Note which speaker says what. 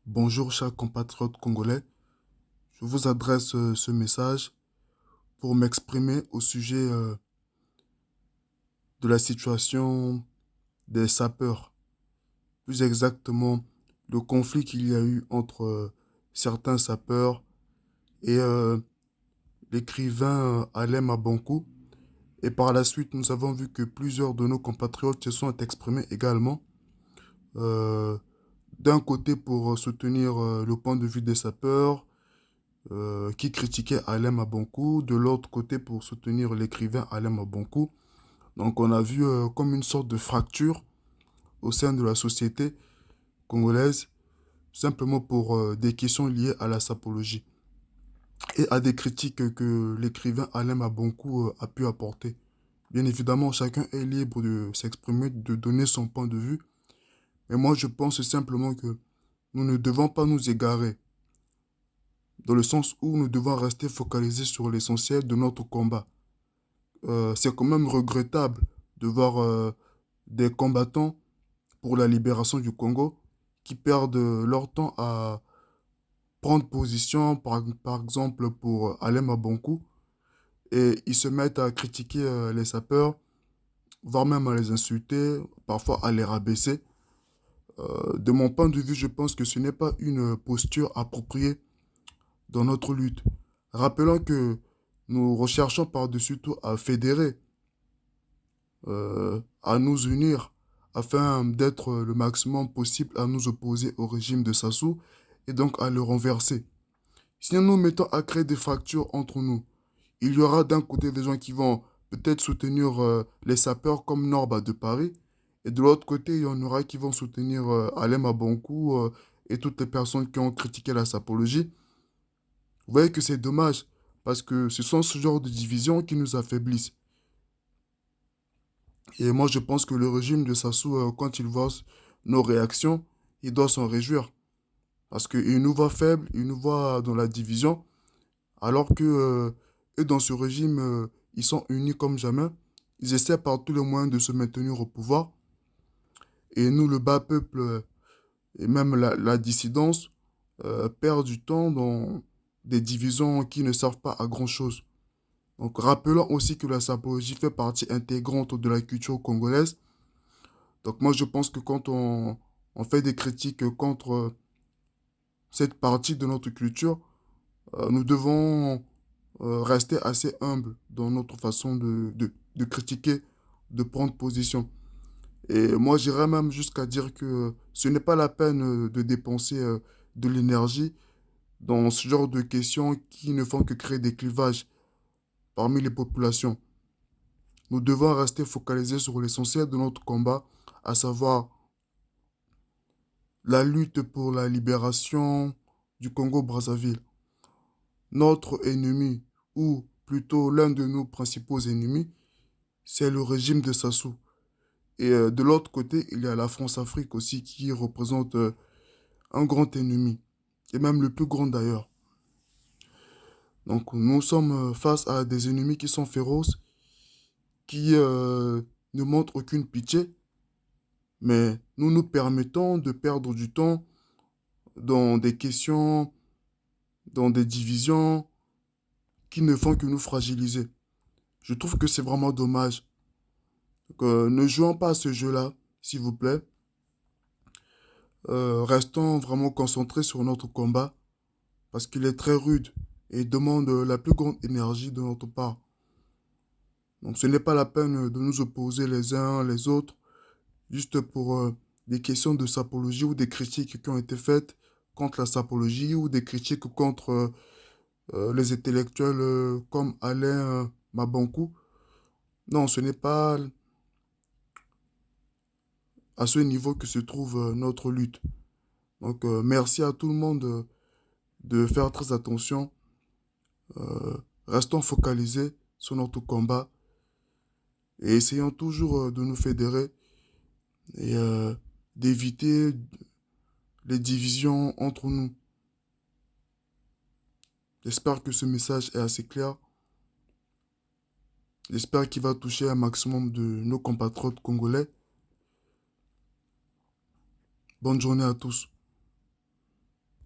Speaker 1: Bonjour chers compatriotes congolais, je vous adresse ce message pour m'exprimer au sujet de la situation des sapeurs, plus exactement le conflit qu'il y a eu entre certains sapeurs et l'écrivain Alem Abankou. Et par la suite, nous avons vu que plusieurs de nos compatriotes se sont exprimés également, euh, d'un côté pour soutenir le point de vue des sapeurs, qui critiquait Alem Abankou, de l'autre côté pour soutenir l'écrivain Alem Abankou. Donc on a vu comme une sorte de fracture au sein de la société congolaise, simplement pour des questions liées à la sapologie et à des critiques que l'écrivain Alem Abankou a pu apporter. Bien évidemment, chacun est libre de s'exprimer, de donner son point de vue, mais moi je pense simplement que nous ne devons pas nous égarer, dans le sens où nous devons rester focalisés sur l'essentiel de notre combat. C'est quand même regrettable de voir des combattants pour la libération du Congo qui perdent leur temps à prendre position, par exemple pour Alem Abankou, et ils se mettent à critiquer les sapeurs, voire même à les insulter, parfois à les rabaisser. De mon point de vue, je pense que ce n'est pas une posture appropriée dans notre lutte. Rappelons que nous recherchons par-dessus tout à fédérer, à nous unir afin d'être le maximum possible à nous opposer au régime de Sassou et donc à le renverser. Si nous nous mettons à créer des fractures entre nous, il y aura d'un côté des gens qui vont peut-être soutenir les sapeurs comme Norba de Paris, et de l'autre côté, il y en aura qui vont soutenir Alem Abankou et toutes les personnes qui ont critiqué la sapologie. Vous voyez que c'est dommage, parce que ce sont ce genre de divisions qui nous affaiblissent. Et moi, je pense que le régime de Sassou, quand il voit nos réactions, il doit s'en réjouir. Parce qu'il nous voit faibles, il nous voit dans la division, alors que eux, dans ce régime, ils sont unis comme jamais. Ils essaient par tous les moyens de se maintenir au pouvoir. Et nous, le bas peuple, et même la dissidence, perd du temps dans des divisions qui ne servent pas à grand-chose. Donc, rappelons aussi que la sapologie fait partie intégrante de la culture congolaise. Donc moi, je pense que quand on fait des critiques contre cette partie de notre culture, nous devons rester assez humbles dans notre façon de critiquer, de prendre position. Et moi, j'irais même jusqu'à dire que ce n'est pas la peine de dépenser de l'énergie dans ce genre de questions qui ne font que créer des clivages parmi les populations. Nous devons rester focalisés sur l'essentiel de notre combat, à savoir la lutte pour la libération du Congo-Brazzaville. Notre ennemi, ou plutôt l'un de nos principaux ennemis, c'est le régime de Sassou. Et de l'autre côté, il y a la France-Afrique aussi qui représente un grand ennemi, et même le plus grand d'ailleurs. Donc nous sommes face à des ennemis qui sont féroces, qui ne montrent aucune pitié, mais nous nous permettons de perdre du temps dans des questions, dans des divisions qui ne font que nous fragiliser. Je trouve que c'est vraiment dommage. Donc, ne jouons pas à ce jeu-là, s'il vous plaît. Restons vraiment concentrés sur notre combat parce qu'il est très rude et demande la plus grande énergie de notre part. Donc ce n'est pas la peine de nous opposer les uns les autres juste pour des questions de sapologie ou des critiques qui ont été faites contre la sapologie ou des critiques contre les intellectuels comme Alain Mabankou. Non, ce n'est pas à ce niveau que se trouve notre lutte. Donc merci à tout le monde de faire très attention. Restons focalisés sur notre combat et essayons toujours de nous fédérer et d'éviter les divisions entre nous. J'espère que ce message est assez clair. J'espère qu'il va toucher un maximum de nos compatriotes congolais. Bonne journée à tous.